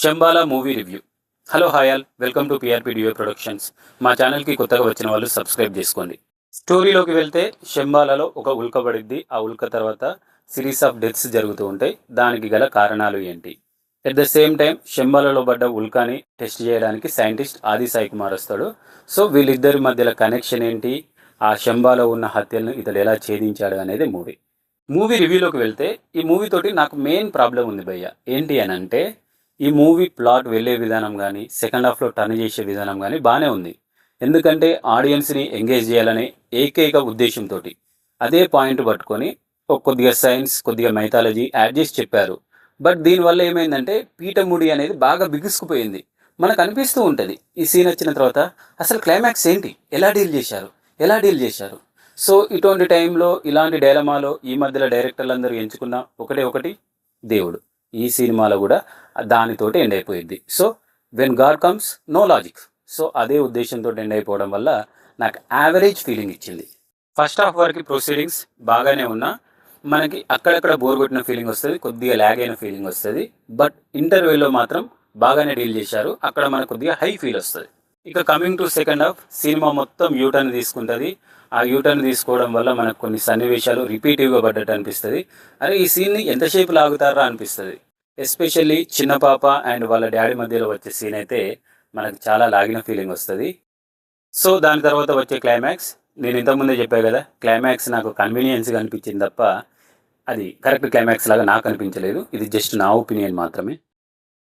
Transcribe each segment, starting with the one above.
Shambhala movie review. Hello hi all, welcome to PRP డియో productions. మా ఛానల్కి కొత్తగా వచ్చిన వాళ్ళు సబ్స్క్రైబ్ చేసుకోండి. స్టోరీలోకి వెళ్తే శంబాలాలో ఒక ఉల్క పడిద్ది. ఆ ఉల్క తర్వాత సిరీస్ ఆఫ్ డెత్స్ జరుగుతూ ఉంటాయి. దానికి గల కారణాలు ఏంటి? ఎట్ ద సేమ్ టైం శంబాలాలో పడ్డ ఉల్కాని టెస్ట్ చేయడానికి సైంటిస్ట్ ఆది సాయి కుమార్ వస్తాడు. సో వీళ్ళిద్దరి మధ్యలో కనెక్షన్ ఏంటి, ఆ శంబాలో ఉన్న హత్యలను ఇతడు ఎలా ఛేదించాడు అనేది మూవీ రివ్యూలోకి వెళ్తే ఈ మూవీ తోటి నాకు మెయిన్ ప్రాబ్లం ఉంది భయ్య. ఏంటి అని అంటే, ఈ మూవీ ప్లాట్ వెళ్ళే విధానం కానీ సెకండ్ హాఫ్లో టర్న్ చేసే విధానం కానీ బాగానే ఉంది. ఎందుకంటే ఆడియన్స్ని ఎంగేజ్ చేయాలనే ఏకైక ఉద్దేశంతో అదే పాయింట్ పట్టుకొని కొద్దిగా సైన్స్, కొద్దిగా మైథాలజీ యాడ్ చేసి చెప్పారు. బట్ దీనివల్ల ఏమైందంటే పీఠముడి అనేది బాగా బిగుసుకుపోయింది. మనకు అనిపిస్తూ ఉంటుంది ఈ సీన్ వచ్చిన తర్వాత అసలు క్లైమాక్స్ ఏంటి, ఎలా డీల్ చేశారు. సో ఇటువంటి టైంలో ఇలాంటి డైలమాలో ఈ మధ్యలో డైరెక్టర్లు అందరూ ఎంచుకున్న ఒకటి దేవుడు. ఈ సినిమాలో కూడా దానితోటి ఎండ్ అయిపోయింది. So when god comes no logic. So అదే ఉద్దేశంతో ఎండ్ అయిపోవడం వల్ల నాకు యావరేజ్ ఫీలింగ్ ఇచ్చింది. ఫస్ట్ హాఫ్ వరకు ప్రొసీడింగ్స్ బాగానే ఉన్నా మనకి అక్కడక్కడ బోర్ కొట్టిన ఫీలింగ్ వస్తుంది, కొద్దిగా ల్యాగ్ అయిన ఫీలింగ్ వస్తుంది. బట్ ఇంటర్వ్యూలో మాత్రం బాగానే డీల్ చేశారు. అక్కడ మనకు కొద్దిగా హై ఫీల్ వస్తుంది. ఇక coming to second half, cinema మొత్తం యూటర్న్ తీసుకుంటుంది. ఆ యూటర్న్ తీసుకోవడం వల్ల మనకు కొన్ని సన్నివేశాలు రిపీటివ్గా పడ్డట్టు అనిపిస్తుంది. అరే ఈ సీన్ని ఎంతసేపు లాగుతారా అనిపిస్తుంది. ఎస్పెషల్లీ చిన్న పాప అండ్ వాళ్ళ డాడీ మధ్యలో వచ్చే సీన్ అయితే మనకు చాలా లాగిన ఫీలింగ్ వస్తుంది. సో దాని తర్వాత వచ్చే క్లైమాక్స్, నేను ఇంతకుముందే చెప్పాను కదా, క్లైమాక్స్ నాకు కన్వీనియన్స్గా అనిపించింది తప్ప అది కరెక్ట్ క్లైమాక్స్ లాగా నాకు అనిపించలేదు. ఇది జస్ట్ నా ఒపీనియన్ మాత్రమే.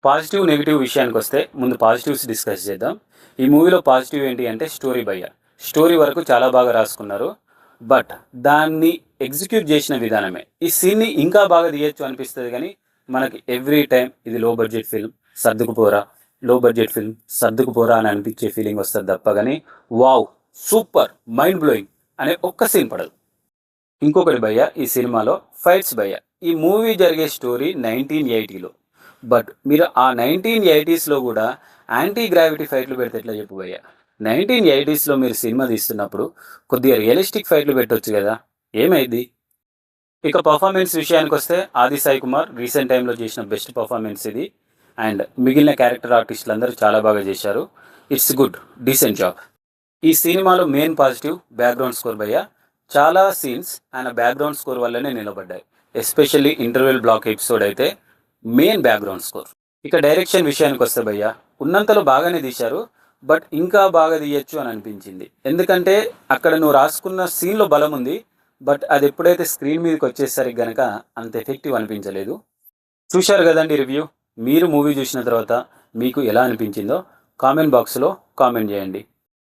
పాజిటివ్ నెగిటివ్ విషయానికి వస్తే ముందు పాజిటివ్స్ డిస్కస్ చేద్దాం. ఈ మూవీలో పాజిటివ్ ఏంటి అంటే స్టోరీ వరకు చాలా బాగా రాసుకున్నారు. బట్ దాన్ని ఎగ్జిక్యూట్ చేసిన విధానమే ఈ సీన్ని ఇంకా బాగా తీయచ్చు అనిపిస్తుంది. కానీ మనకి ఎవ్రీ టైం ఇది లో బడ్జెట్ ఫిల్మ్ సర్దుకుపోరా అని అనిపించే ఫీలింగ్ వస్తుంది తప్ప కానీ వావ్ సూపర్ మైండ్ బ్లోయింగ్ అనే ఒక్క సీన్ పడదు. ఇంకొకటి భయ్య, ఈ సినిమాలో ఫైట్స్ భయ్య. ఈ మూవీ జరిగే స్టోరీ 1980లో. బట్ మీరు ఆ 1980స్లో కూడా యాంటీ గ్రావిటీ ఫైట్లు పెడితే ఎట్లా చెప్పు భయ్య. 1980స్లో మీరు సినిమా తీస్తున్నప్పుడు కొద్దిగా రియలిస్టిక్ ఫైట్లు పెట్టవచ్చు కదా, ఏమైంది? ఇక పర్ఫార్మెన్స్ విషయానికి వస్తే ఆది సాయి కుమార్ రీసెంట్ టైంలో చేసిన బెస్ట్ పర్ఫార్మెన్స్ ఇది. అండ్ మిగిలిన క్యారెక్టర్ ఆర్టిస్టులు అందరూ చాలా బాగా చేశారు. It's good, decent job. ఈ సినిమాలో మెయిన్ పాజిటివ్ బ్యాక్గ్రౌండ్ స్కోర్ భయ్య. చాలా సీన్స్ ఆయన బ్యాక్గ్రౌండ్ స్కోర్ వల్లనే నిలబడ్డాయి. ఎస్పెషల్లీ ఇంటర్వెల్ బ్లాక్ ఎపిసోడ్ అయితే మెయిన్ బ్యాక్గ్రౌండ్ స్కోర్. ఇక డైరెక్షన్ విషయానికి వస్తే భయ్య, ఉన్నంతలో బాగానే తీశారు. బట్ ఇంకా బాగా తీయచ్చు అని అనిపించింది. ఎందుకంటే అక్కడ నువ్వు రాసుకున్న సీన్లో బలం ఉంది. బట్ అది ఎప్పుడైతే స్క్రీన్ మీదకి వచ్చేసరికి కనుక అంత ఎఫెక్టివ్ అనిపించలేదు. చూశారు కదండి రివ్యూ. మీరు మూవీ చూసిన తర్వాత మీకు ఎలా అనిపించిందో కామెంట్ బాక్స్లో కామెంట్ చేయండి.